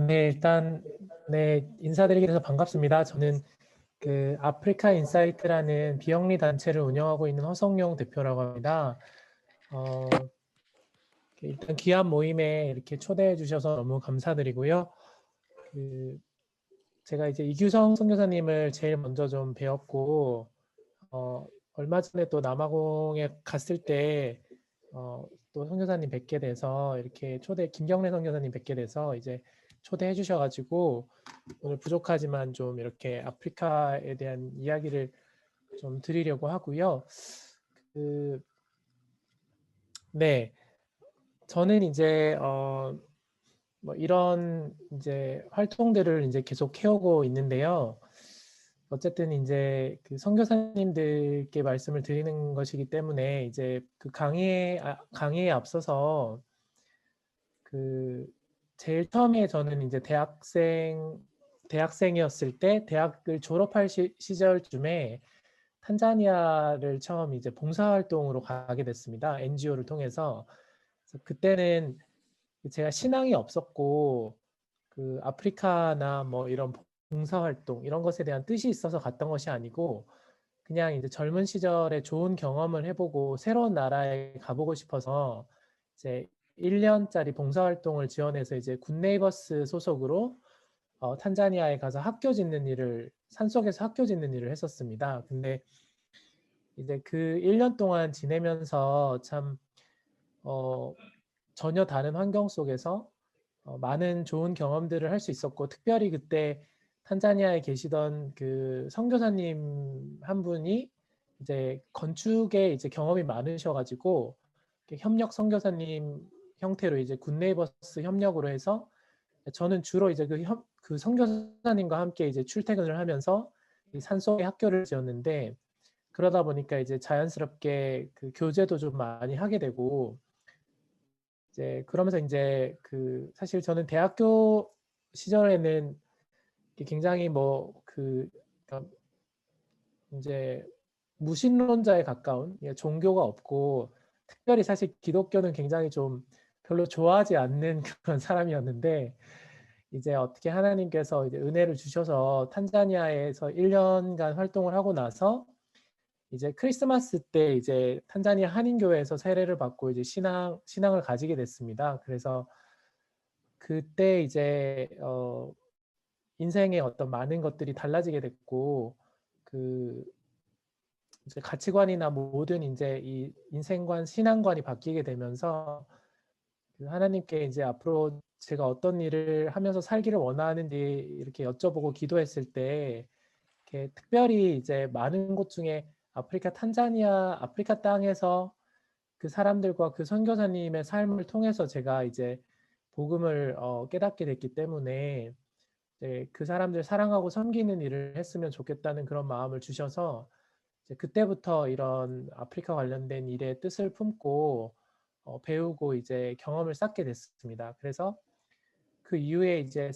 네, 일단, 네, 인사드리게 돼서 반갑습니다. 저는 그 아프리카 인사이트라는 비영리 단체를 운영하고 있는 허성용 대표라고 합니다. 어, 일단 귀한 모임에 이렇게 초대해 주셔서 너무 감사드리고요. 그, 제가 이제 이규성 선교사님을 제일 먼저 좀 배웠고, 얼마 전에 또 남아공에 갔을 때, 또 선교사님 뵙게 돼서 이렇게 김경래 선교사님 뵙게 돼서 이제 초대해 주셔가지고, 오늘 부족하지만 좀 이렇게 아프리카에 대한 이야기를 좀 드리려고 하고요. 그, 네, 저는 이제 뭐 이런 이제 활동들을 이제 계속 해오고 있는데요. 어쨌든 이제 그 선교사님들께 말씀을 드리는 것이기 때문에 이제 그 강의에 앞서서 그 제일 처음에 저는 이제 대학생이었을 때 대학을 졸업할 시절쯤에 탄자니아를 처음 이제 봉사활동으로 가게 됐습니다. NGO를 통해서. 그래서 그때는 제가 신앙이 없었고 그 아프리카나 뭐 이런 봉사활동 이런 것에 대한 뜻이 있어서 갔던 것이 아니고 그냥 이제 젊은 시절에 좋은 경험을 해보고 새로운 나라에 가보고 싶어서 이제 1년짜리 봉사활동을 지원해서 이제 굿네이버스 소속으로 탄자니아에 가서 산속에서 학교 짓는 일을 했었습니다. 근데 이제 그 1년 동안 지내면서 참 어, 전혀 다른 환경 속에서 많은 좋은 경험들을 할 수 있었고 특별히 그때 탄자니아에 계시던 그 선교사님 한 분이 이제 건축에 이제 경험이 많으셔가지고 협력 선교사님 형태로 이제 굿네이버스 협력으로 해서 저는 주로 이제 그 선교사님과 함께 이제 출퇴근을 하면서 이 산속에 학교를 지었는데 그러다 보니까 이제 자연스럽게 그 교제도 좀 많이 하게 되고 이제 그러면서 이제 그 사실 저는 대학교 시절에는 굉장히 뭐그 이제 무신론자에 가까운 종교가 없고 특별히 사실 기독교는 굉장히 좀 별로 좋아하지 않는 그런 사람이었는데 이제 어떻게 하나님께서 이제 은혜를 주셔서 탄자니아에서 1년간 활동을 하고 나서 이제 크리스마스 때 이제 탄자니아 한인교회에서 세례를 받고 이제 신앙을 가지게 됐습니다. 그래서 그때 이제 인생의 어떤 많은 것들이 달라지게 됐고 그 이제 가치관이나 모든 이제 이 인생관, 신앙관이 바뀌게 되면서 그 하나님께 이제 앞으로 제가 어떤 일을 하면서 살기를 원하는지 이렇게 여쭤보고 기도했을 때 이렇게 특별히 이제 많은 곳 중에 아프리카 땅에서 그 사람들과 그 선교사님의 삶을 통해서 제가 이제 복음을 깨닫게 됐기 때문에 그 사람들 사랑하고 섬기는 일을 했으면 좋겠다는 그런 마음을 주셔서 이제 그때부터 이런 아프리카 관련된 일에 뜻을 품고 배우고 이제 경험을 쌓게 됐습니다. 그래서 그 이후에 이제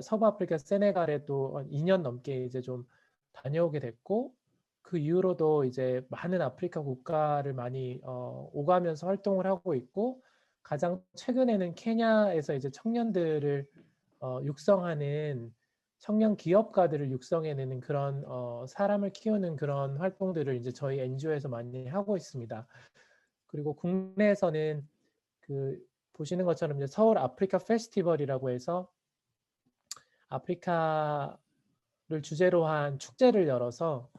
서부 아프리카 세네갈에도 2년 넘게 이제 좀 다녀오게 됐고 그 이후로도 이제 많은 아프리카 국가를 많이 오가면서 활동을 하고 있고 가장 최근에는 케냐에서 이제 청년들을 육성하는 청년 기업가들을 육성해내는 그런 사람을 키우는 그런 활동들을 이제 저희 NGO에서 많이 하고 있습니다. 그리고 국내에서는 그 보시는 것처럼 이제 서울 아프리카 페스티벌이라고 해서 아프리카를 주제로 한 축제를 열어서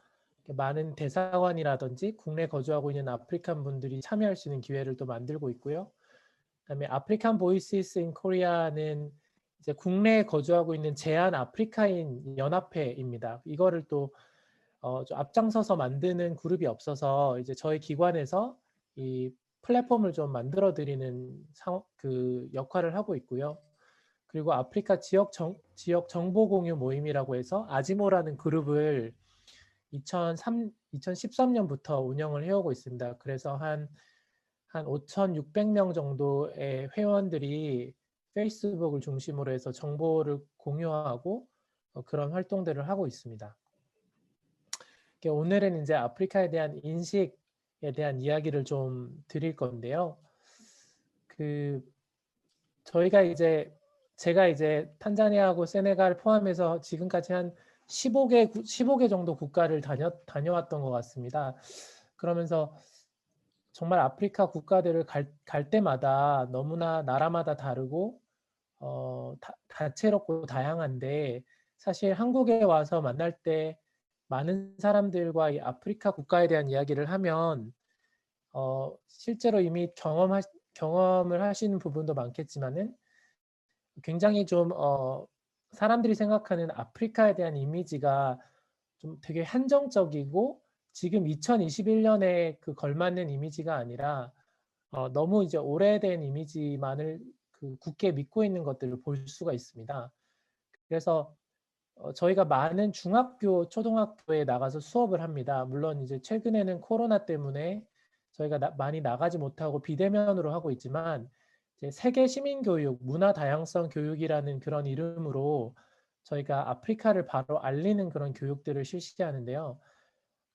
많은 대사관이라든지 국내 거주하고 있는 아프리칸 분들이 참여할 수 있는 기회를 또 만들고 있고요. 그다음에 아프리칸 보이시스 인 코리아는 이제 국내에 거주하고 있는 제한 아프리카인 연합회입니다. 이거를 또 좀 앞장서서 만드는 그룹이 없어서 이제 저희 기관에서 이 플랫폼을 좀 만들어 드리는 그 역할을 하고 있고요. 그리고 아프리카 지역 정보 공유 모임이라고 해서 아지모라는 그룹을 2013년부터 운영을 해오고 있습니다. 그래서 한 5,600명 정도의 회원들이 페이스북을 중심으로 해서 정보를 공유하고 그런 활동들을 하고 있습니다. 오늘은 이제 아프리카에 대한 인식에 대한 이야기를 좀 드릴 건데요. 그 저희가 이제 제가 이제 탄자니아하고 세네갈 포함해서 지금까지 한 15개 정도 국가를 다녀왔던 것 같습니다. 그러면서 정말 아프리카 국가들을 갈 때마다 너무나 나라마다 다르고 다채롭고 다양한데, 사실 한국에 와서 만날 때 많은 사람들과 이 아프리카 국가에 대한 이야기를 하면 실제로 이미 경험을 하시는 부분도 많겠지만은 굉장히 좀 사람들이 생각하는 아프리카에 대한 이미지가 좀 되게 한정적이고, 지금 2021년에 그 걸맞는 이미지가 아니라 너무 이제 오래된 이미지만을 굳게 믿고 있는 것들을 볼 수가 있습니다. 그래서 저희가 많은 중학교, 초등학교에 나가서 수업을 합니다. 물론 이제 최근에는 코로나 때문에 저희가 많이 나가지 못하고 비대면으로 하고 있지만, 이제 세계 시민교육, 문화 다양성 교육이라는 그런 이름으로 저희가 아프리카를 바로 알리는 그런 교육들을 실시하는데요.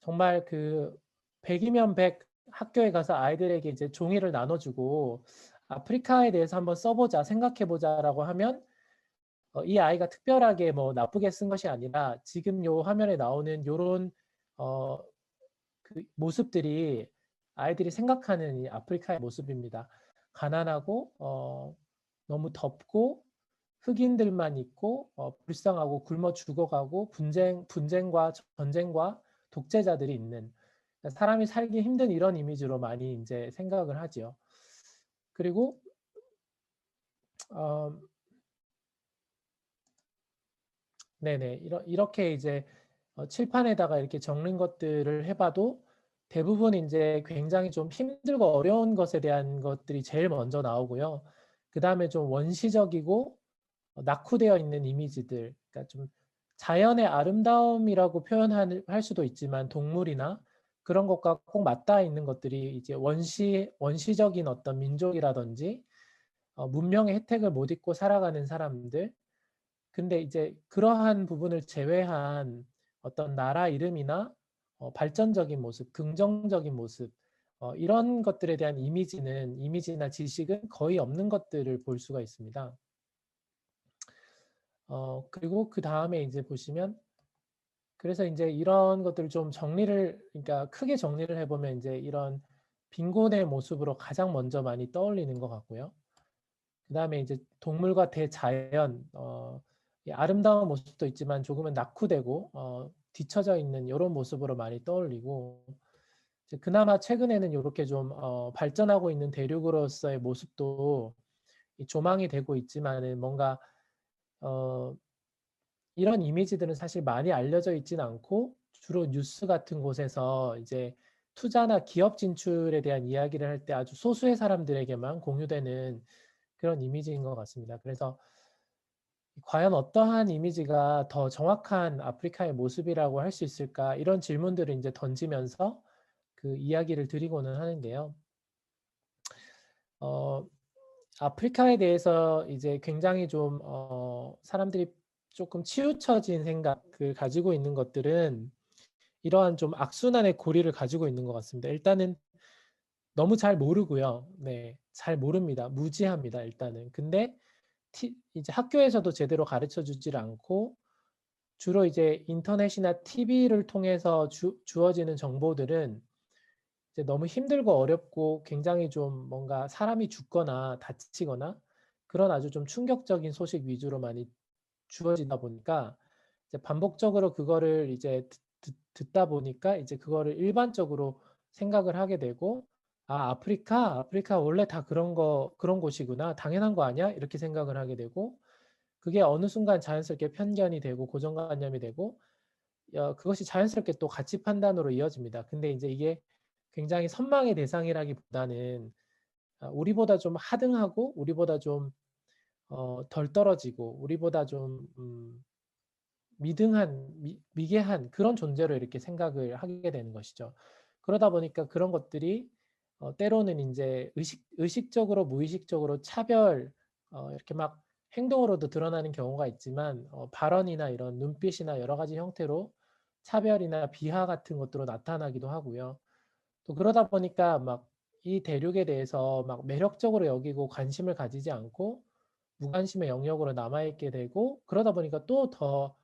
정말 100이면 100 학교에 가서 아이들에게 이제 종이를 나눠주고 아프리카에 대해서 한번 써보자, 생각해보자라고 하면 이 아이가 특별하게 뭐 나쁘게 쓴 것이 아니라 지금 요 화면에 나오는 요런 모습들이 아이들이 생각하는 이 아프리카의 모습입니다. 가난하고 너무 덥고 흑인들만 있고 불쌍하고 굶어 죽어가고 분쟁과 전쟁과 독재자들이 있는, 사람이 살기 힘든 이런 이미지로 많이 이제 생각을 하지요. 그리고 네네, 이렇게 이제 칠판에다가 이렇게 적는 것들을 해봐도 대부분 이제 굉장히 좀 힘들고 어려운 것에 대한 것들이 제일 먼저 나오고요. 그 다음에 좀 원시적이고 낙후되어 있는 이미지들, 그러니까 좀 자연의 아름다움이라고 표현할 수도 있지만 동물이나 그런 것과 꼭 맞닿아 있는 것들이 이제 원시적인 어떤 민족이라든지 문명의 혜택을 못 입고 살아가는 사람들. 근데 이제 그러한 부분을 제외한 어떤 나라 이름이나 발전적인 모습, 긍정적인 모습, 이런 것들에 대한 이미지나 지식은 거의 없는 것들을 볼 수가 있습니다. 그리고 그 다음에 이제 보시면, 그래서 이제 이런 것들을 좀 그러니까 크게 정리를 해보면 이제 이런 빈곤의 모습으로 가장 먼저 많이 떠올리는 것 같고요. 그 다음에 이제 동물과 대자연, 이 아름다운 모습도 있지만 조금은 낙후되고 뒤처져 있는 이런 모습으로 많이 떠올리고, 그나마 최근에는 이렇게 좀 발전하고 있는 대륙으로서의 모습도 조망이 되고 있지만은 뭔가 이런 이미지들은 사실 많이 알려져 있지는 않고, 주로 뉴스 같은 곳에서 이제 투자나 기업 진출에 대한 이야기를 할 때 아주 소수의 사람들에게만 공유되는 그런 이미지인 것 같습니다. 그래서 과연 어떠한 이미지가 더 정확한 아프리카의 모습이라고 할 수 있을까, 이런 질문들을 이제 던지면서 그 이야기를 드리고는 하는데요. 아프리카에 대해서 이제 굉장히 좀 사람들이 조금 치우쳐진 생각을 가지고 있는 것들은 이러한 좀 악순환의 고리를 가지고 있는 것 같습니다. 일단은 너무 잘 모르고요. 네, 잘 모릅니다. 무지합니다. 일단은. 근데 이제 학교에서도 제대로 가르쳐 주질 않고, 주로 이제 인터넷이나 TV를 통해서 주어지는 정보들은 이제 너무 힘들고 어렵고 굉장히 좀 뭔가 사람이 죽거나 다치거나 그런 아주 좀 충격적인 소식 위주로 많이 주어지다 보니까 이제 반복적으로 그거를 이제 듣다 보니까 이제 그거를 일반적으로 생각을 하게 되고, 아, 아프리카 원래 다 그런 곳이구나. 당연한 거 아니야? 이렇게 생각을 하게 되고, 그게 어느 순간 자연스럽게 편견이 되고 고정관념이 되고, 그것이 자연스럽게 또 가치 판단으로 이어집니다. 근데 이제 이게 굉장히 선망의 대상이라기보다는 우리보다 좀 하등하고 우리보다 좀 덜 떨어지고 우리보다 좀 미개한 그런 존재로 이렇게 생각을 하게 되는 것이죠. 그러다 보니까 그런 것들이 때로는 이제 의식적으로 무의식적으로 차별, 이렇게 막 행동으로도 드러나는 경우가 있지만 발언이나 이런 눈빛이나 여러 가지 형태로 차별이나 비하 같은 것들로 나타나기도 하고요. 또 그러다 보니까 막 이 대륙에 대해서 막 매력적으로 여기고 관심을 가지지 않고 무관심의 영역으로 남아있게 되고 그러다 보니까 또 더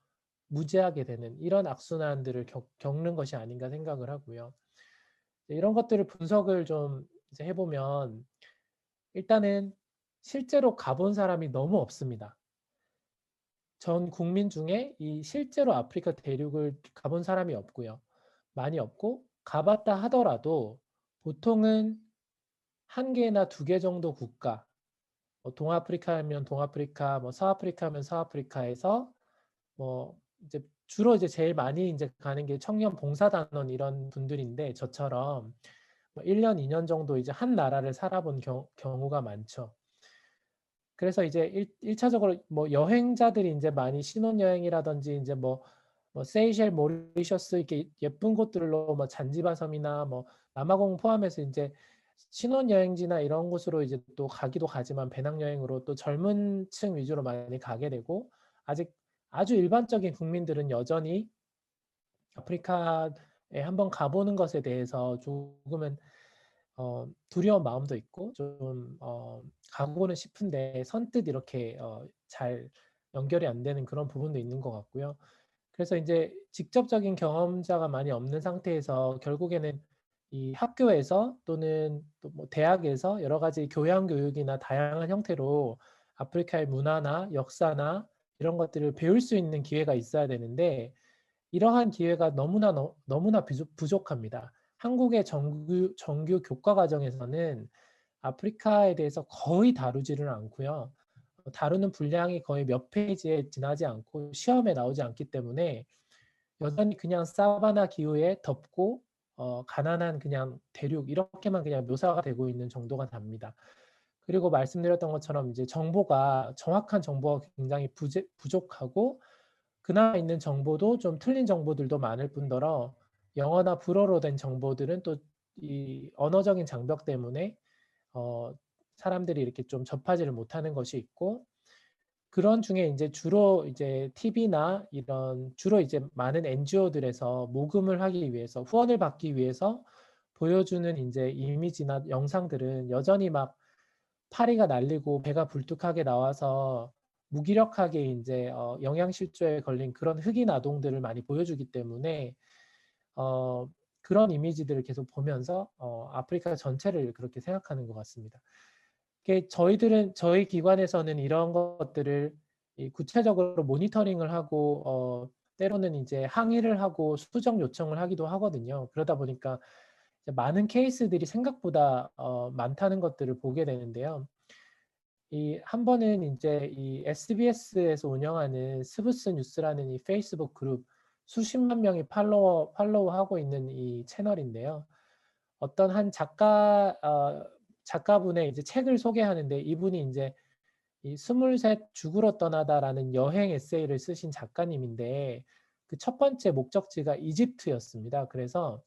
무지하게 되는 이런 악순환들을 겪는 것이 아닌가 생각을 하고요. 이런 것들을 분석을 좀 이제 해보면 일단은 실제로 가본 사람이 너무 없습니다. 전 국민 중에 이 실제로 아프리카 대륙을 가본 사람이 없고요. 많이 없고 가봤다 하더라도 보통은 한 개나 두 개 정도 국가, 동아프리카면 동아프리카, 뭐 서아프리카면 서아프리카에서 뭐 이제 주로 이제 제일 많이 이제 가는 게 청년 봉사단원 이런 분들인데 저처럼 뭐 1년, 2년 정도 이제 한 나라를 살아본 경우가 많죠. 그래서 이제 1차적으로 뭐 여행자들이 이제 많이 신혼여행이라든지 이제 뭐 세이셸, 모리셔스 이렇게 예쁜 곳들로 뭐 잔지바섬이나 뭐 남아공 포함해서 이제 신혼여행지나 이런 곳으로 이제 또 가기도 가지만 배낭여행으로 또 젊은 층 위주로 많이 가게 되고 아직 아주 일반적인 국민들은 여전히 아프리카에 한번 가보는 것에 대해서 조금은 두려운 마음도 있고 좀 가고는 싶은데 선뜻 이렇게 잘 연결이 안 되는 그런 부분도 있는 것 같고요. 그래서 이제 직접적인 경험자가 많이 없는 상태에서 결국에는 이 학교에서 또는 또 뭐 대학에서 여러 가지 교양 교육이나 다양한 형태로 아프리카의 문화나 역사나 이런 것들을 배울 수 있는 기회가 있어야 되는데 이러한 기회가 너무나 부족합니다. 한국의 정규 교과 과정에서는 아프리카에 대해서 거의 다루지를 않고요. 다루는 분량이 거의 몇 페이지에 지나지 않고 시험에 나오지 않기 때문에 여전히 그냥 사바나 기후에 덥고 가난한 그냥 대륙 이렇게만 그냥 묘사가 되고 있는 정도가 답니다. 그리고 말씀드렸던 것처럼 이제 정확한 정보가 굉장히 부족하고 그나마 있는 정보도 좀 틀린 정보들도 많을 뿐더러 영어나 불어로 된 정보들은 또 이 언어적인 장벽 때문에 사람들이 이렇게 좀 접하지를 못하는 것이 있고 그런 중에 이제 주로 이제 TV나 이런 주로 이제 많은 NGO들에서 모금을 하기 위해서 후원을 받기 위해서 보여주는 이제 이미지나 영상들은 여전히 막 파리가 날리고 배가 불뚝하게 나와서 무기력하게 이제 영양실조에 걸린 그런 흑인 아동들을 많이 보여주기 때문에 그런 이미지들을 계속 보면서 아프리카 전체를 그렇게 생각하는 것 같습니다. 저희 기관에서는 이런 것들을 구체적으로 모니터링을 하고 때로는 이제 항의를 하고 수정 요청을 하기도 하거든요. 그러다 보니까 많은 케이스들이 생각보다 많다는 것들을 보게 되는데요. 한 번은 이제 이 SBS에서 운영하는 스브스 뉴스라는 이 페이스북 그룹 수십만 명이 팔로우하고 있는 이 채널인데요. 어떤 한 작가분의 이제 책을 소개하는데 이분이 이제 이 23 죽으러 떠나다라는 여행 에세이를 쓰신 작가님인데 그 첫 번째 목적지가 이집트였습니다. 그래서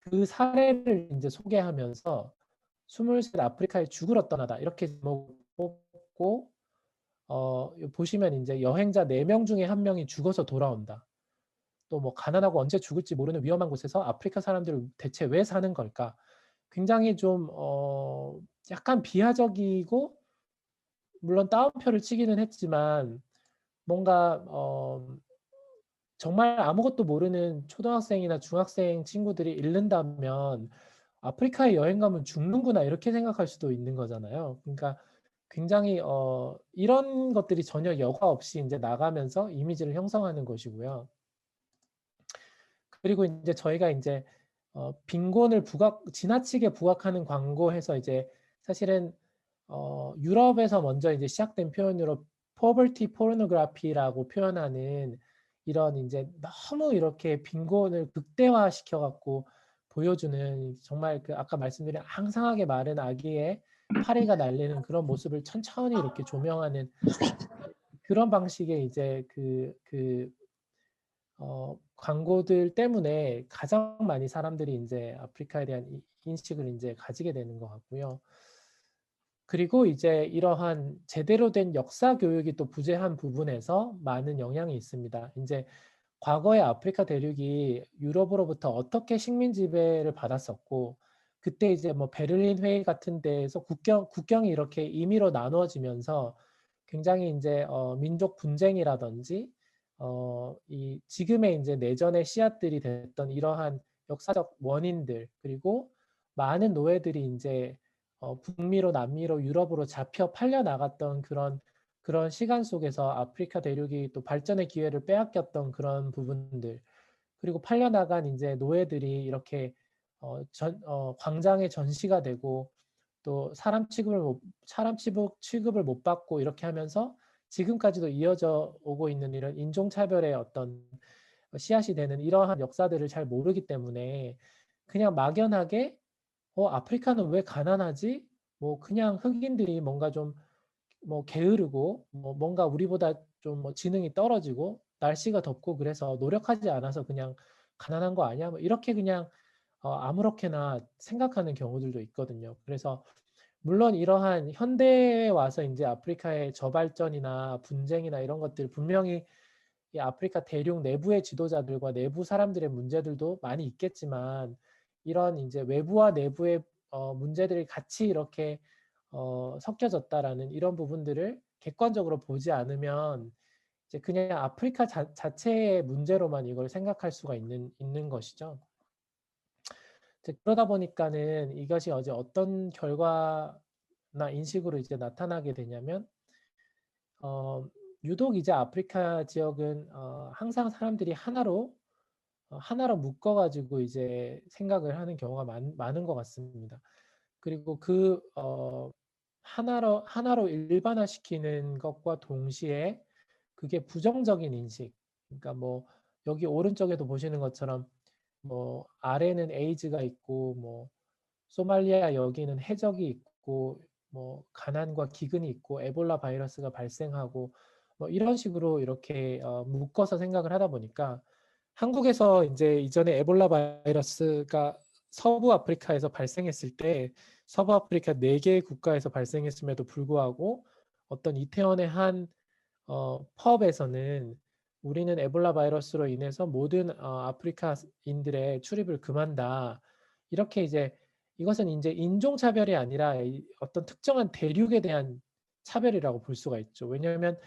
그 사례를 이제 소개하면서 23 아프리카에 죽으러 떠나다 이렇게 제목을 뽑고 보시면 이제 여행자 4명 중에 1명이 죽어서 돌아온다. 또 뭐 가난하고 언제 죽을지 모르는 위험한 곳에서 아프리카 사람들은 대체 왜 사는 걸까? 굉장히 좀 약간 비하적이고 물론 따옴표를 치기는 했지만 뭔가 정말 아무것도 모르는 초등학생이나 중학생 친구들이 읽는다면 '아프리카에 여행 가면 죽는구나.' 이렇게 생각할 수도 있는 거잖아요. 그러니까 굉장히 이런 것들이 전혀 여과 없이 인제 나가면서 이미지를 형성하는 것이고요. 그리고 인제 저희가 인제 빈곤을 지나치게 부각하는 광고해서 이제 사실은 유럽에서 먼저 이제 시작된 표현으로 poverty pornography라고 표현하는 이런 인제 너무 이렇게 빈곤을 극대화시켜 갖고 보여주는 정말 그 아까 말씀드린 앙상하게 마른 아기의 파리가 날리는 그런 모습을 천천히 이렇게 조명하는 그런 방식의 이제 광고들 때문에 가장 많이 사람들이 인제 아프리카에 대한 인식을 인제 가지게 되는 것 같고요. 그리고 이제 이러한 제대로 된 역사 교육이 또 부재한 부분에서 많은 영향이 있습니다. 인제 과거의 아프리카 대륙이 유럽으로부터 어떻게 식민 지배를 받았었고 그때 이제 뭐 베를린 회의 같은 데에서 국경이 이렇게 임의로 나누어지면서 굉장히 이제 민족 분쟁이라든지 이 지금의 이제 내전의 씨앗들이 됐던 이러한 역사적 원인들, 그리고 많은 노예들이 이제 북미로 남미로 유럽으로 잡혀 팔려 나갔던 그런 시간 속에서 아프리카 대륙이 또 발전의 기회를 빼앗겼던 그런 부분들, 그리고 팔려 나간 이제 노예들이 이렇게 광장에 전시가 되고 또 사람 취급을 못 받고 이렇게 하면서 지금까지도 이어져 오고 있는 이런 인종차별의 어떤 씨앗이 되는 이러한 역사들을 잘 모르기 때문에 그냥 막연하게 아프리카는 왜 가난하지? 뭐 그냥 흑인들이 뭔가 좀 뭐 게으르고 뭐 뭔가 우리보다 좀 뭐 지능이 떨어지고 날씨가 덥고 그래서 노력하지 않아서 그냥 가난한 거 아니야? 뭐 이렇게 그냥 아무렇게나 생각하는 경우들도 있거든요. 그래서 물론 이러한 현대에 와서 이제 아프리카의 저발전이나 분쟁이나 이런 것들 분명히 이 아프리카 대륙 내부의 지도자들과 내부 사람들의 문제들도 많이 있겠지만 이런 이제 외부와 내부의 문제들이 같이 이렇게 섞여졌다라는 이런 부분들을 객관적으로 보지 않으면 이제 그냥 아프리카 자체의 문제로만 이걸 생각할 수가 있는 것이죠. 그러다 보니까는 이것이 어제 어떤 결과나 인식으로 이제 나타나게 되냐면 유독 이제 아프리카 지역은 항상 사람들이 하나로 묶어가지고 이제 생각을 하는 경우가 많은 것 같습니다. 그리고 하나로 일반화시키는 것과 동시에 그게 부정적인 인식. 그러니까 뭐 여기 오른쪽에도 보시는 것처럼 뭐 아래는 에이즈가 있고 뭐 소말리아 여기는 해적이 있고 뭐 가난과 기근이 있고 에볼라 바이러스가 발생하고 뭐 이런 식으로 이렇게 묶어서 생각을 하다 보니까 한국에서 이제 이전에 에볼라 바이러스가 서부 아프리카에서 발생했을 때 서부 아프리카 4개의 국가에서 발생했음에도 불구하고 어떤 이태원의 한 펍에서는 우리는 에볼라 바이러스로 인해서 모든 아프리카인들의 출입을 금한다. 이렇게 이것은 이제 인종차별이 아니라 어떤 특정한 대륙에 대한 차별이라고 볼 수가 있죠. 왜냐하면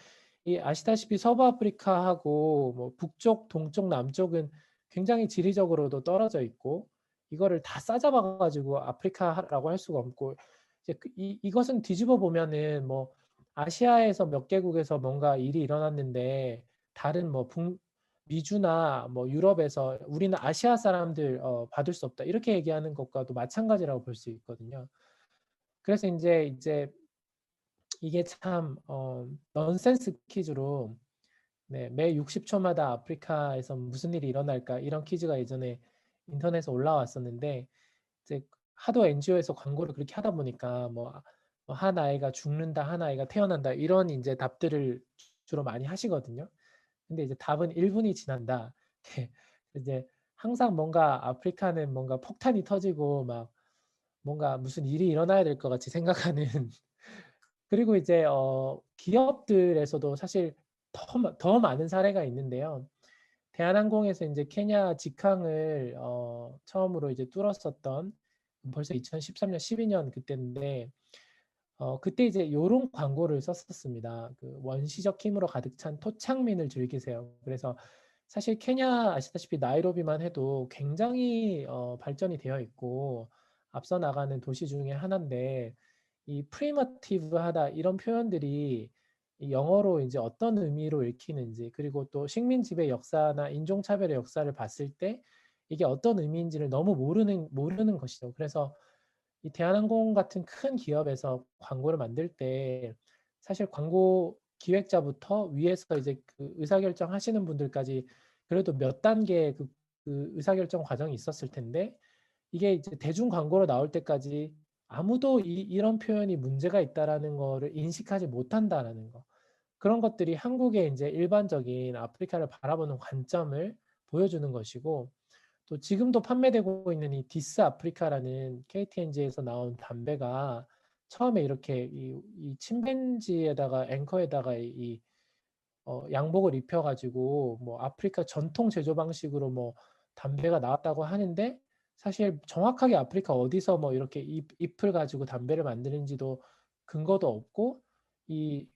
이 아시다시피 서부 아프리카하고 뭐 북쪽, 동쪽, 남쪽은 굉장히 지리적으로도 떨어져 있고 이거를 다 싸잡아 가지고 아프리카라고 할 수가 없고 이제 이것은 뒤집어 보면은 뭐 아시아에서 몇 개국에서 뭔가 일이 일어났는데 다른 뭐 미주나 뭐 유럽에서 우리는 아시아 사람들 받을 수 없다 이렇게 얘기하는 것과도 마찬가지라고 볼 수 있거든요. 그래서 이제 이게 참 넌센스 퀴즈로 네, 매 60초마다 아프리카에서 무슨 일이 일어날까 이런 퀴즈가 예전에 인터넷에 올라왔었는데 이제 하도 NGO에서 광고를 그렇게 하다 보니까 한 아이가 죽는다, 한 아이가 태어난다 이런 이제 답들을 주로 많이 하시거든요. 근데 이제 답은 1분이 지난다. 이제 항상 뭔가 아프리카는 뭔가 폭탄이 터지고 막 뭔가 무슨 일이 일어나야 될 것 같이 생각하는 그리고 이제 기업들에서도 사실 더 많은 사례가 있는데요. 대한항공에서 이제 케냐 직항을 처음으로 이제 뚫었었던 벌써 2013년, 12년 그때인데 그때 이제 요런 광고를 썼었습니다. 그 원시적 힘으로 가득 찬 토착민을 즐기세요. 그래서 사실 케냐 아시다시피 나이로비만 해도 굉장히 발전이 되어 있고 앞서 나가는 도시 중에 하나인데 이 프리머티브하다 이런 표현들이 이 영어로 이제 어떤 의미로 읽히는지 그리고 또 식민 지배 역사나 인종차별의 역사를 봤을 때 이게 어떤 의미인지를 너무 모르는 것이죠. 그래서 이 대한항공 같은 큰 기업에서 광고를 만들 때 사실 광고 기획자부터 위에서 이제 그 의사결정 하시는 분들까지 그래도 몇 단계 그 의사결정 과정이 있었을 텐데 이게 이제 대중 광고로 나올 때까지 아무도 이런 표현이 문제가 있다라는 거를 인식하지 못한다라는 거. 그런 것들이 한국의 이제 일반적인 아프리카를 바라보는 관점을 보여주는 것이고 또 지금도 판매되고 있는 이 디스 아프리카라는 KTNG에서 나온 담배가 처음에 이렇게 이 침팬지에다가 앵커에다가 양복을 입혀가지고 뭐 아프리카 전통 제조 방식으로 뭐 담배가 나왔다고 하는데 사실 정확하게 아프리카 어디서 뭐 이렇게 잎을 가지고 담배를 만드는지도 근거도 없고 이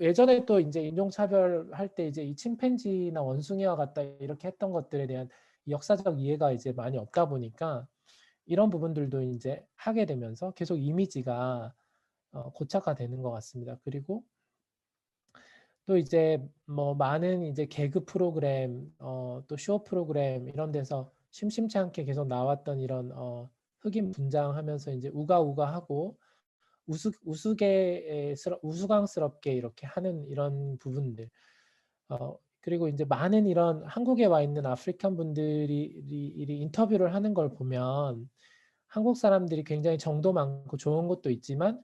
예전에 또 이제 인종차별할 때 이제 이 침팬지나 원숭이와 같다 이렇게 했던 것들에 대한 역사적 이해가 이제 많이 없다 보니까 이런 부분들도 이제 하게 되면서 계속 이미지가 고착화되는 것 같습니다. 그리고 또 이제 뭐 많은 이제 개그 프로그램, 또 쇼 프로그램 이런 데서 심심치 않게 계속 나왔던 이런 흑인 분장하면서 이제 우가우가하고 우스꽝스럽게 이렇게 하는 이런 부분들. 그리고 이제 많은 이런 한국에 와 있는 아프리칸 분들이 인터뷰를 하는 걸 보면 한국 사람들이 굉장히 정도 많고 좋은 것도 있지만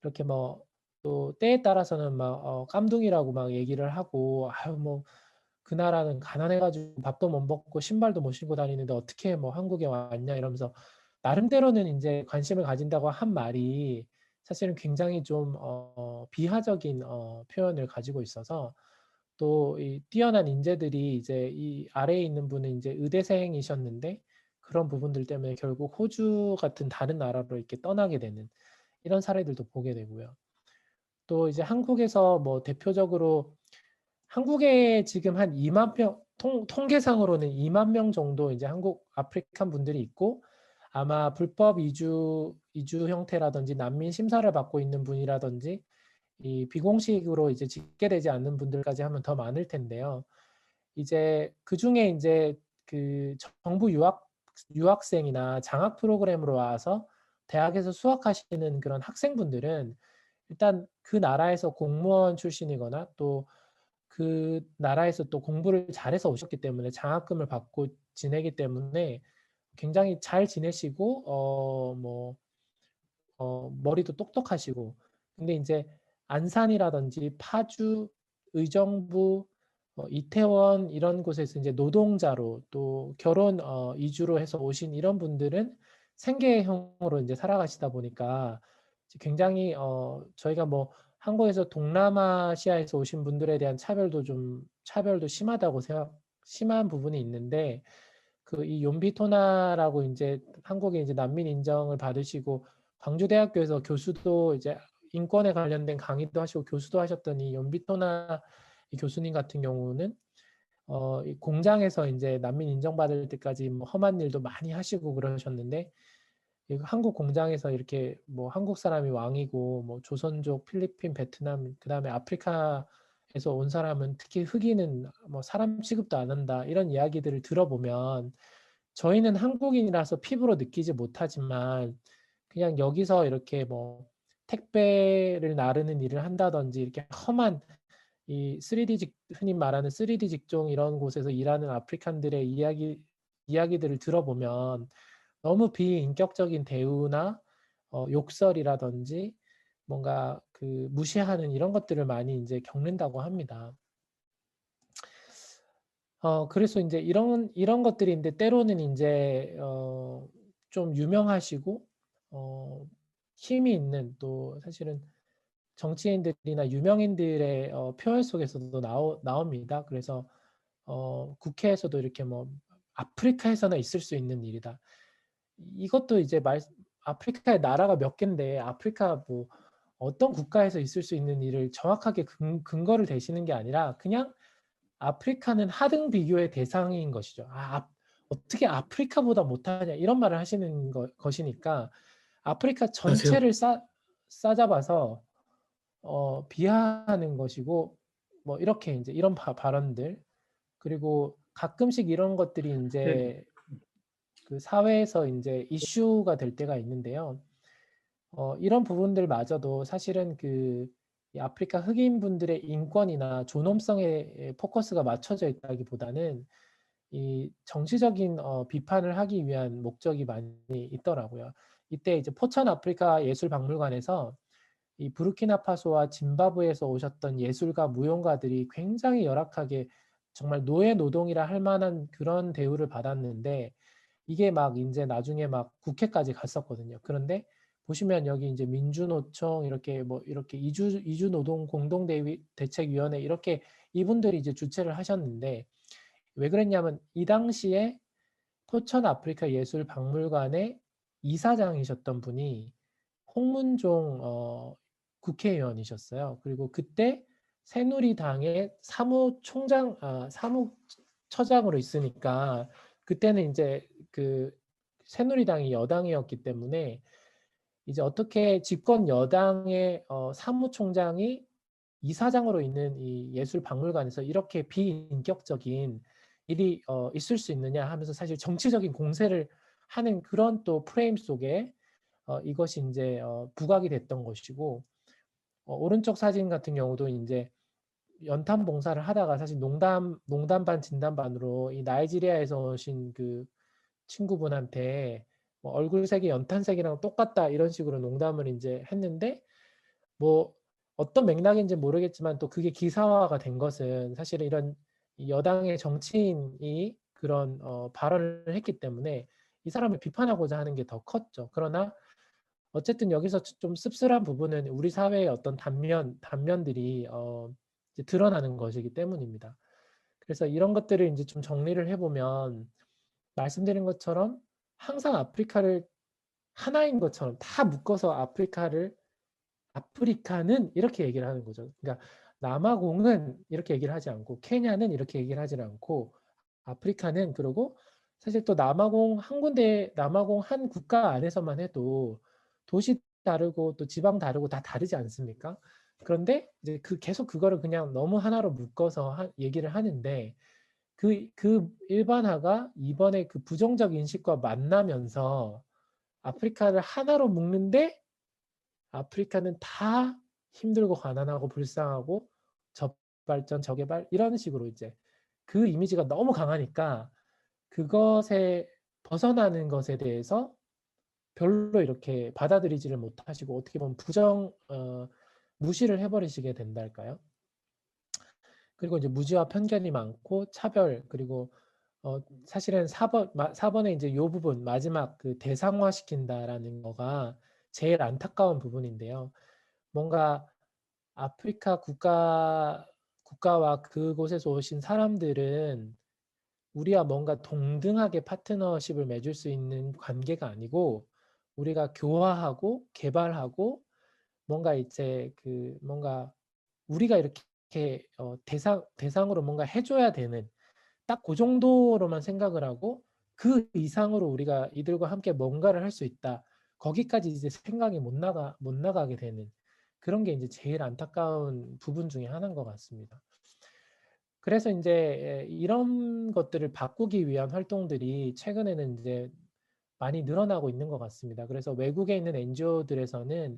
이렇게 뭐 또 때에 따라서는 막 깜둥이라고 막 얘기를 하고 아유 뭐 그 나라는 가난해 가지고 밥도 못 먹고 신발도 못 신고 다니는데 어떻게 뭐 한국에 왔냐 이러면서 나름대로는 인제 관심을 가진다고 한 말이 사실은 굉장히 좀 비하적인 표현을 가지고 있어서 또 이 뛰어난 인재들이 이제 이 아래에 있는 분은 인제 의대생이셨는데 그런 부분들 때문에 결국 호주 같은 다른 나라로 이렇게 떠나게 되는 이런 사례들도 보게 되고요. 또 이제 한국에서 뭐 대표적으로 한국에 지금 한 2만 명 통계상으로는 2만 명 정도 이제 한국 아프리칸 분들이 있고 아마 불법 이주 형태라든지 난민 심사를 받고 있는 분이라든지 이 비공식으로 이제 집계되지 않는 분들까지 하면 더 많을 텐데요. 이제 그중에 이제 그 정부 유학생이나 장학 프로그램으로 와서 대학에서 수학하시는 그런 학생분들은 일단 그 나라에서 공무원 출신이거나 또 그 나라에서 또 공부를 잘해서 오셨기 때문에 장학금을 받고 지내기 때문에 굉장히 잘 지내시고 머리도 똑똑하시고 근데 인제 안산이라든지 파주, 의정부, 이태원 이런 곳에서 인제 노동자로 또 결혼 이주로 해서 오신 이런 분들은 생계형으로 인제 살아가시다 보니까 이제 굉장히 저희가 뭐 한국에서 동남아시아에서 오신 분들에 대한 차별도 심하다고 심한 부분이 있는데 그 이 용비토나라고 인제 한국에 이제 난민 인정을 받으시고 광주대학교에서 교수도 이제 인권에 관련된 강의도 하시고 교수도 하셨던 이 연비토나 이 교수님 같은 경우는 이 공장에서 인제 난민 인정받을 때까지 뭐 험한 일도 많이 하시고 그러셨는데 이 한국 공장에서 이렇게 뭐 한국 사람이 왕이고 뭐 조선족, 필리핀, 베트남 그다음에 아프리카에서 온 사람은 특히 흑인은 뭐 사람 취급도 안 한다. 이런 이야기들을 들어보면 저희는 한국인이라서 피부로 느끼지 못하지만 그냥 여기서 이렇게 뭐 택배를 나르는 일을 한다든지 이렇게 험한 이 3D 흔히 말하는 3D 직종 이런 곳에서 일하는 아프리칸들의 이야기들을 들어보면 너무 비인격적인 대우나 욕설이라든지 뭔가 그 무시하는 이런 것들을 많이 인제 겪는다고 합니다. 그래서 인제 이런 것들이 인제 때로는 인제 좀 유명하시고 힘이 있는 또 사실은 정치인들이나 유명인들의 표현 속에서도 나옵니다. 그래서 국회에서도 이렇게 뭐 "아프리카에서나 있을 수 있는 일이다." 이것도 이제 아프리카의 나라가 몇 갠데 아프리카 뭐 어떤 국가에서 있을 수 있는 일을 정확하게 근거를 대시는 게 아니라 그냥 아프리카는 하등 비교의 대상인 것이죠. 어떻게 아프리카보다 못하냐 이런 말을 하시는 것이니까 아프리카 안녕하세요. 전체를 싸잡아서 비하하는 것이고 뭐 이렇게 인제 이런 발언들 그리고 가끔씩 이런 것들이 네. 인제 그 사회에서 인제 이슈가 될 때가 있는데요. 이런 부분들마저도 사실은 이 아프리카 흑인분들의 인권이나 존엄성에 포커스가 맞춰져 있다기보다는 이 정치적인 비판을 하기 위한 목적이 많이 있더라고요. 이때 이제 포천 아프리카 예술박물관에서 이 부르키나파소와 짐바브웨에서 오셨던 예술가, 무용가들이 굉장히 열악하게 정말 노예 노동이라 할 만한 그런 대우를 받았는데 이게 막 인제 나중에 막 국회까지 갔었거든요. 그런데 보시면 여기 인제 민주노총 이렇게 뭐 이렇게 이주노동 공동대위 대책위원회 이렇게 이분들이 이제 주최를 하셨는데 왜 그랬냐면 이 당시에 포천 아프리카 예술박물관의 이사장이셨던 분이 홍문종 국회의원이셨어요. 그리고 그때 새누리당의 사무처장으로 있으니까 그때는 이제 그 새누리당이 여당이었기 때문에 이제 어떻게 집권 여당의 사무총장이 이사장으로 있는 이 예술박물관에서 이렇게 비인격적인 일이 있을 수 있느냐 하면서 사실 정치적인 공세를 하는 그런 또 프레임 속에 이것이 이제 부각이 됐던 것이고, 오른쪽 사진 같은 경우도 이제 연탄 봉사를 하다가 사실 농담 반 진담 반으로 이 나이지리아에서 오신 그 친구분한테 뭐 얼굴색이 연탄색이랑 똑같다 이런 식으로 농담을 이제 했는데, 뭐 어떤 맥락인지 모르겠지만 또 그게 기사화가 된 것은 사실은 이런 여당의 정치인이 그런 발언을 했기 때문에 이 사람을 비판하고자 하는 게 더 컸죠. 그러나 어쨌든 여기서 좀 씁쓸한 부분은 우리 사회의 어떤 단면들이 이제 드러나는 것이기 때문입니다. 그래서 이런 것들을 이제 좀 정리를 해보면 말씀드린 것처럼 항상 아프리카를 하나인 것처럼 다 묶어서 아프리카는 이렇게 얘기를 하는 거죠. 그러니까 남아공은 이렇게 얘기를 하지 않고 케냐는 이렇게 얘기를 하지 않고 아프리카는, 그리고 사실 또 남아공 한 국가 안에서만 해도 도시 다르고 또 지방 다르고 다 다르지 않습니까? 그런데 이제 계속 그거를 그냥 너무 하나로 묶어서 얘기를 하는데 그 일반화가 이번에 그 부정적 인식과 만나면서 아프리카를 하나로 묶는데 아프리카는 다 힘들고 가난하고 불쌍하고 저발전 저개발 이런 식으로 이제 그 이미지가 너무 강하니까 그것에 벗어나는 것에 대해서 별로 이렇게 받아들이지를 못하시고 어떻게 보면 무시를 해버리시게 된달까요? 그리고 이제 무지와 편견이 많고 차별, 그리고 사실은 4번에 이제 요 부분 마지막 그 대상화 시킨다라는 거가 제일 안타까운 부분인데요. 뭔가 아프리카 국가와 그곳에서 오신 사람들은 우리와 뭔가 동등하게 파트너십을 맺을 수 있는 관계가 아니고 우리가 교화하고 개발하고 뭔가 이제 뭔가 우리가 이렇게 대상으로 뭔가 해줘야 되는 딱 그 정도로만 생각을 하고 그 이상으로 우리가 이들과 함께 뭔가를 할 수 있다. 거기까지 이제 생각이 못 나가게 되는 그런 게 이제 제일 안타까운 부분 중에 하나인 것 같습니다. 그래서 이제 이런 것들을 바꾸기 위한 활동들이 최근에는 이제 많이 늘어나고 있는 것 같습니다. 그래서 외국에 있는 NGO들에서는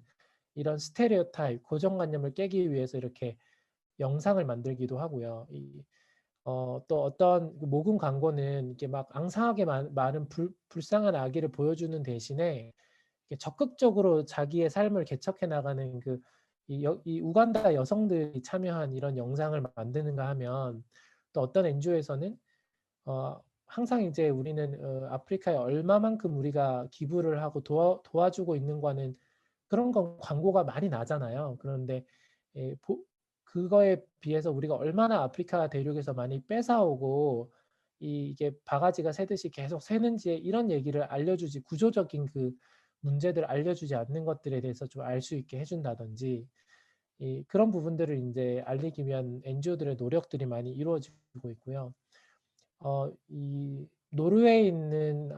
이런 스테레오타입, 고정관념을 깨기 위해서 이렇게 영상을 만들기도 하고요. 또 어떤 모금 광고는 이렇게 막 앙상하게 많은 불쌍한 아기를 보여주는 대신에 적극적으로 자기의 삶을 개척해 나가는 이 우간다 여성들이 참여한 이런 영상을 만드는가 하면, 또 어떤 NGO에서는 항상 이제 우리는 아프리카에 얼마만큼 우리가 기부를 하고 도와주고 있는가는 그런 건 광고가 많이 나잖아요. 그런데 예, 그거에 비해서 우리가 얼마나 아프리카 대륙에서 많이 뺏어오고 이게 바가지가 새듯이 계속 새는지 이런 얘기를 알려주지, 구조적인 그 문제들을 알려주지 않는 것들에 대해서 좀 알 수 있게 해준다든지 그런 부분들을 이제 알리기 위한 NGO들의 노력들이 많이 이루어지고 있고요. 이 노르웨이에 있는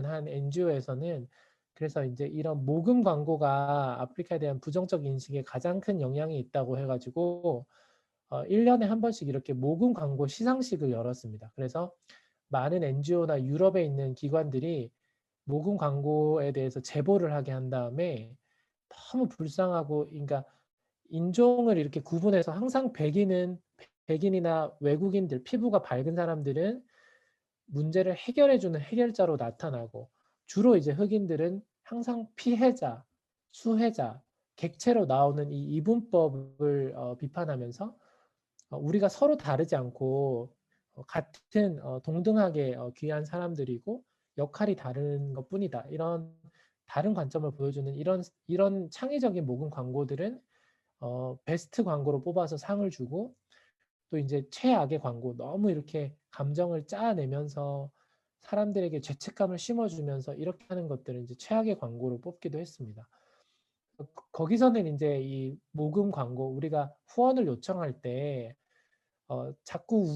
한 NGO에서는 그래서 이제 이런 모금 광고가 아프리카에 대한 부정적 인식에 가장 큰 영향이 있다고 해가지고 1년에 한 번씩 이렇게 모금 광고 시상식을 열었습니다. 그래서 많은 NGO나 유럽에 있는 기관들이 모금 광고에 대해서 제보를 하게 한 다음에 너무 불쌍하고, 그러니까 인종을 이렇게 구분해서 항상 백인이나 외국인들, 피부가 밝은 사람들은 문제를 해결해주는 해결자로 나타나고 주로 이제 흑인들은 항상 피해자, 수혜자, 객체로 나오는 이 이분법을 비판하면서 우리가 서로 다르지 않고 같은 동등하게 귀한 사람들이고 역할이 다른 것뿐이다. 이런 다른 관점을 보여주는 이런 창의적인 모금 광고들은 베스트 광고로 뽑아서 상을 주고, 또 이제 최악의 광고, 너무 이렇게 감정을 짜내면서 사람들에게 죄책감을 심어주면서 이렇게 하는 것들은 이제 최악의 광고로 뽑기도 했습니다. 거기서는 이제 이 모금 광고 우리가 후원을 요청할 때 자꾸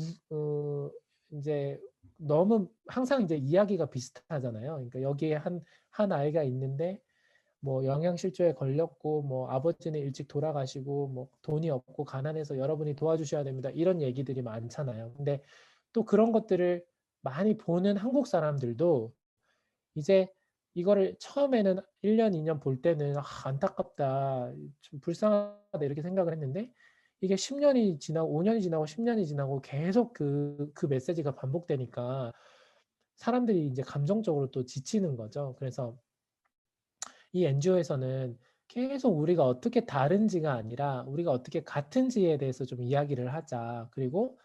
이제 너무 항상 이제 이야기가 비슷하잖아요. 그러니까 여기에 한 아이가 있는데 뭐 영양실조에 걸렸고 뭐 아버지는 일찍 돌아가시고 뭐 돈이 없고 가난해서 여러분이 도와주셔야 됩니다. 이런 얘기들이 많잖아요. 근데 또 그런 것들을 많이 보는 한국 사람들도 이제 이거를 처음에는 1년, 2년 볼 때는 '아 안타깝다. 좀 불쌍하다.' 이렇게 생각을 했는데 이게 10년이 지나고 5년이 지나고 10년이 지나고 계속 그 메시지가 반복되니까 사람들이 이제 감정적으로 또 지치는 거죠. 그래서 이 NGO에서는 계속 우리가 어떻게 다른지가 아니라 우리가 어떻게 같은지에 대해서 좀 이야기를 하자. 그리고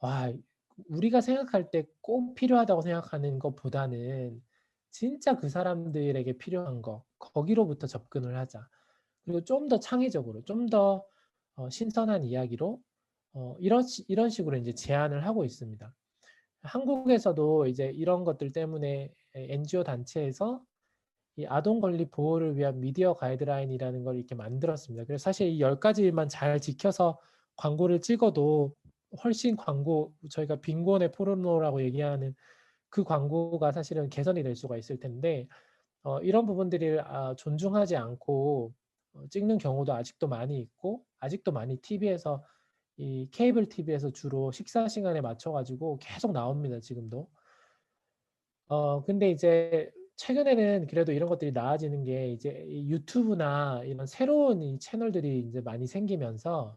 와 우리가 생각할 때 꼭 필요하다고 생각하는 것보다는 진짜 그 사람들에게 필요한 거 거기로부터 접근을 하자. 그리고 좀 더 창의적으로 좀 더 신선한 이야기로 이런 식으로 이제 제안을 하고 있습니다. 한국에서도 이제 이런 것들 때문에 NGO 단체에서 이 아동 권리 보호를 위한 미디어 가이드라인이라는 걸 이렇게 만들었습니다. 그래서 사실 이 10가지만 잘 지켜서 광고를 찍어도 훨씬 광고 저희가 빈곤의 포르노라고 얘기하는 그 광고가 사실은 개선이 될 수가 있을 텐데 이런 부분들을 존중하지 않고 찍는 경우도 아직도 많이 있고 아직도 많이 TV에서 이 케이블 TV에서 주로 식사 시간에 맞춰 가지고 계속 나옵니다, 지금도. 근데 이제 최근에는 그래도 이런 것들이 나아지는 게 이제 이 유튜브나 이런 새로운 이 채널들이 이제 많이 생기면서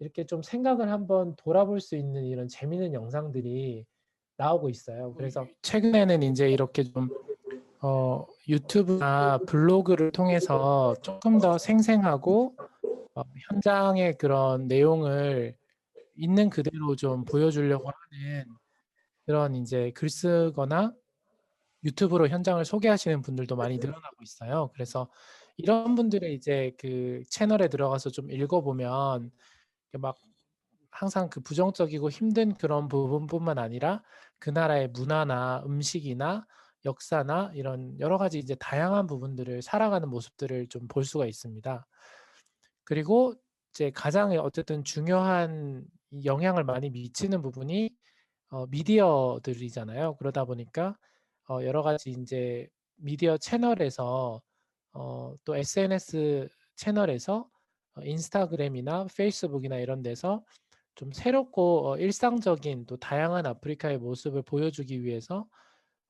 이렇게 좀 생각을 한번 돌아볼 수 있는 이런 재미있는 영상들이 나오고 있어요. 그래서 최근에는 이제 이렇게 좀 유튜브나 블로그를 통해서 조금 더 생생하고 현장의 그런 내용을 있는 그대로 좀 보여주려고 하는 그런 이제 글 쓰거나 유튜브로 현장을 소개하시는 분들도 많이 늘어나고 있어요. 그래서 이런 분들의 이제 그 채널에 들어가서 좀 읽어보면 막 항상 그 부정적이고 힘든 그런 부분뿐만 아니라 그 나라의 문화나 음식이나 역사나 이런 여러 가지 이제 다양한 부분들을 살아가는 모습들을 좀 볼 수가 있습니다. 그리고 이제 가장 어쨌든 중요한 영향을 많이 미치는 부분이 미디어들이잖아요. 그러다 보니까 여러 가지 인제 미디어 채널에서 또 SNS 채널에서 인스타그램이나 페이스북이나 이런 데서 좀 새롭고 일상적인 또 다양한 아프리카의 모습을 보여주기 위해서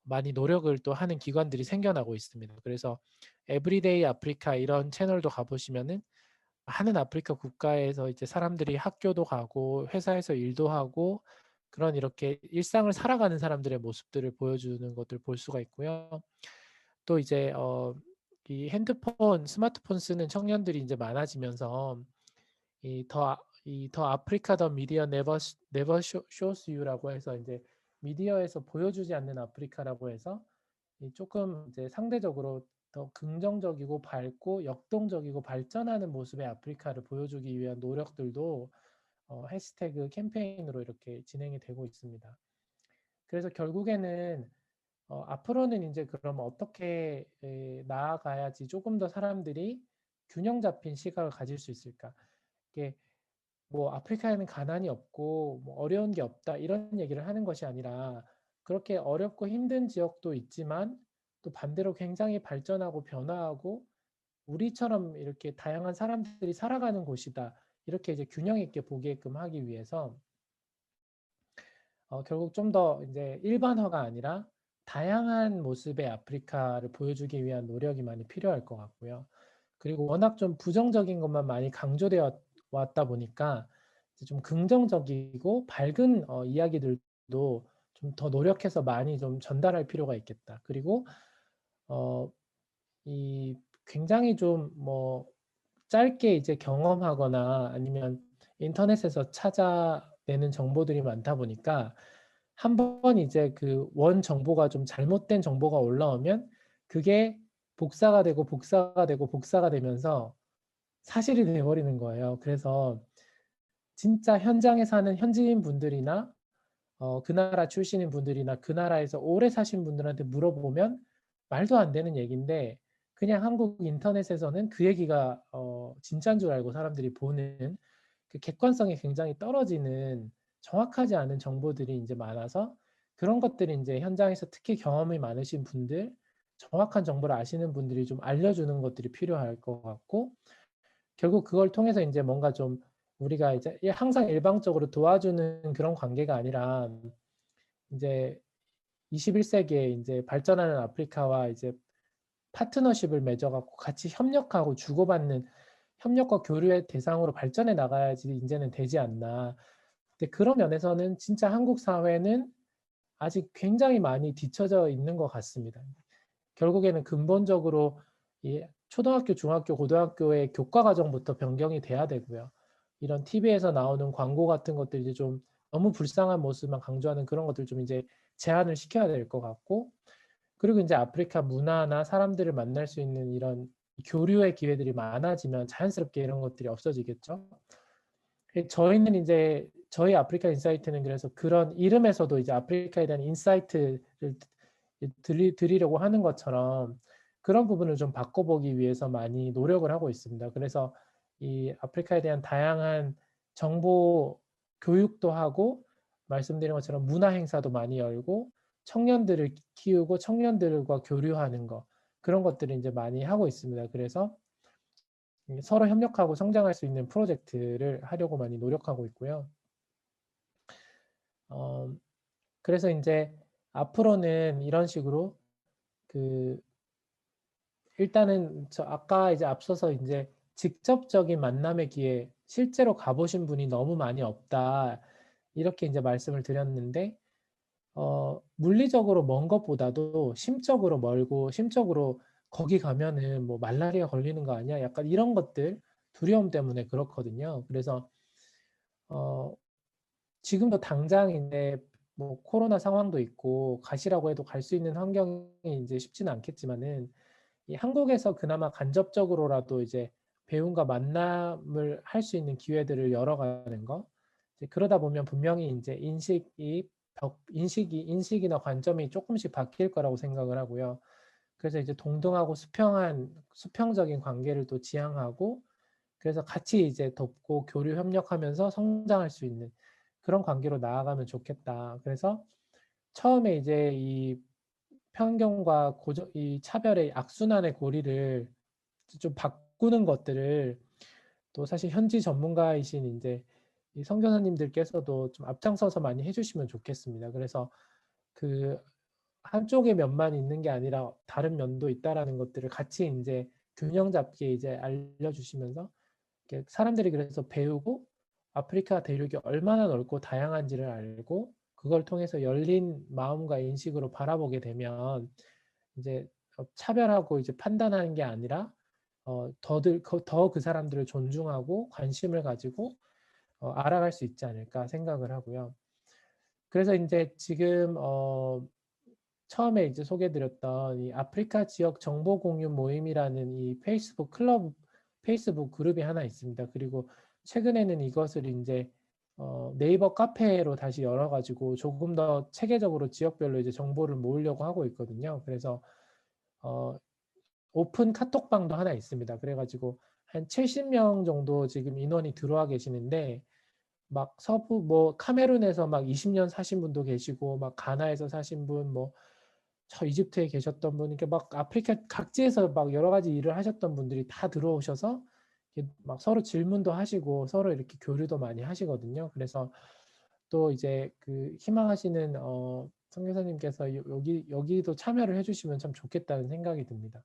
많이 노력을 또 하는 기관들이 생겨나고 있습니다. 그래서 에브리데이 아프리카 이런 채널도 가 보시면은 많은 아프리카 국가에서 이제 사람들이 학교도 가고 회사에서 일도 하고 그런 이렇게 일상을 살아가는 사람들의 모습들을 보여주는 것들 볼 수가 있고요. 또 이제 이 핸드폰, 스마트폰 쓰는 청년들이 이제 많아지면서 더 아프리카 더 미디어 네버 쇼스 유라고 해서 이제 미디어에서 보여주지 않는 아프리카라고 해서 이 조금 이제 상대적으로 더 긍정적이고 밝고 역동적이고 발전하는 모습의 아프리카를 보여주기 위한 노력들도 해시태그 캠페인으로 이렇게 진행이 되고 있습니다. 그래서 결국에는 앞으로는 이제 그럼 어떻게 나아가야지 조금 더 사람들이 균형 잡힌 시각을 가질 수 있을까? 이게 뭐 아프리카에는 가난이 없고 뭐 어려운 게 없다 이런 얘기를 하는 것이 아니라 그렇게 어렵고 힘든 지역도 있지만 또 반대로 굉장히 발전하고 변화하고 우리처럼 이렇게 다양한 사람들이 살아가는 곳이다. 이렇게 이제 균형 있게 보게끔 하기 위해서 결국 좀 더 이제 일반화가 아니라 다양한 모습의 아프리카를 보여주기 위한 노력이 많이 필요할 것 같고요. 그리고 워낙 좀 부정적인 것만 많이 강조되어 왔다 보니까 좀 긍정적이고 밝은 이야기들도 좀 더 노력해서 많이 좀 전달할 필요가 있겠다. 그리고 이 굉장히 좀 뭐 짧게 이제 경험하거나 아니면 인터넷에서 찾아내는 정보들이 많다 보니까 한번 이제 그 원 정보가 좀 잘못된 정보가 올라오면 그게 복사가 되고 복사가 되고 복사가 되면서 사실이 돼 버리는 거예요. 그래서 진짜 현장에 사는 현지인 분들이나 그 나라 출신인 분들이나 그 나라에서 오래 사신 분들한테 물어보면 말도 안 되는 얘기인데 그냥 한국 인터넷에서는 그 얘기가 진짜인 줄 알고 사람들이 보는 그 객관성이 굉장히 떨어지는 정확하지 않은 정보들이 이제 많아서 그런 것들이 이제 현장에서 특히 경험이 많으신 분들, 정확한 정보를 아시는 분들이 좀 알려주는 것들이 필요할 것 같고 결국 그걸 통해서 이제 뭔가 좀 우리가 이제 항상 일방적으로 도와주는 그런 관계가 아니라 이제 21세기에 이제 발전하는 아프리카와 이제 파트너십을 맺어 갖고 같이 협력하고 주고받는 협력과 교류의 대상으로 발전해 나가야지 인제는 되지 않나. 근데 그런 면에서는 진짜 한국 사회는 아직 굉장히 많이 뒤처져 있는 것 같습니다. 결국에는 근본적으로 이 초등학교, 중학교, 고등학교의 교과 과정부터 변경이 돼야 되고요. 이런 TV에서 나오는 광고 같은 것들 이제 좀 너무 불쌍한 모습만 강조하는 그런 것들 좀 이제 제한을 시켜야 될 것 같고 그리고 인제 아프리카 문화나 사람들을 만날 수 있는 이런 교류의 기회들이 많아지면 자연스럽게 이런 것들이 없어지겠죠. 저희는 인제 저희 아프리카 인사이트는 그래서 그런 이름에서도 이제 아프리카에 대한 인사이트를 드리려고 하는 것처럼 그런 부분을 좀 바꿔보기 위해서 많이 노력을 하고 있습니다. 그래서 이 아프리카에 대한 다양한 정보 교육도 하고 말씀드린 것처럼 문화 행사도 많이 열고 청년들을 키우고 청년들과 교류하는 거 그런 것들을 인제 많이 하고 있습니다. 그래서 서로 협력하고 성장할 수 있는 프로젝트를 하려고 많이 노력하고 있고요. 어 그래서 인제 앞으로는 이런 식으로 그 일단은 저 아까 이제 앞서서 인제 "직접적인 만남의 기회 실제로 가 보신 분이 너무 많이 없다." 이렇게 인제 말씀을 드렸는데 물리적으로 먼 것보다도 심적으로 멀고 심적으로 '거기 가면은 뭐 말라리아 걸리는 거 아니야?' 약간 이런 것들 두려움 때문에 그렇거든요. 그래서 어 지금도 당장 인제 뭐 코로나 상황도 있고 가시라고 해도 갈 수 있는 환경이 인제 쉽지는 않겠지만은 이 한국에서 그나마 간접적으로라도 이제 배움과 만남을 할 수 있는 기회들을 열어가는 거. 이제 그러다 보면 분명히 인제 인식이나 관점이 쪼끔씩 바뀔 거라고 생각을 하고요. 그래서 이제 동등하고 수평적인 관계를 또 지향하고 그래서 같이 이제 돕고 교류 협력하면서 성장할 수 있는 그런 관계로 나아가면 좋겠다. 그래서 처음에 이제 이 편견과 이 차별의 악순환의 고리를 좀 바꾸는 것들을 또 사실 현지 전문가이신 인제 이 선교사님들께서도 좀 앞장서서 많이 해 주시면 좋겠습니다. 그래서 그 한쪽의 면만 있는 게 아니라 다른 면도 있다라는 것들을 같이 인제 균형 잡게 이제 알려주시면서 이렇게 사람들이 그래서 배우고 아프리카 대륙이 얼마나 넓고 다양한지를 알고 그걸 통해서 열린 마음과 인식으로 바라보게 되면 이제 차별하고 이제 판단하는 게 아니라 더 그 사람들을 존중하고 관심을 가지고 알아갈 수 있지 않을까 생각을 하고요. 그래서 인제 지금 처음에 이제 소개해 드렸던 이 아프리카 지역 정보 공유 모임이라는 이 페이스북 그룹이 하나 있습니다. 그리고 최근에는 이것을 인제 네이버 카페로 다시 열어 가지고 조금 더 체계적으로 지역별로 이제 정보를 모으려고 하고 있거든요. 그래서 어 오픈 카톡방도 하나 있습니다. 그래 가지고 한 70명 정도 지금 인원이 들어와 계시는데 막 서부 뭐 카메룬에서 막 20년 사신 분도 계시고 막 가나에서 사신 분 뭐 저 이집트에 계셨던 분 이렇게 막 아프리카 각지에서 막 여러 가지 일을 하셨던 분들이 다 들어오셔서 이렇게 막 서로 질문도 하시고 서로 이렇게 교류도 많이 하시거든요. 그래서 또 이제 그 희망하시는 선교사님께서 여기도 참여를 해 주시면 참 좋겠다는 생각이 듭니다.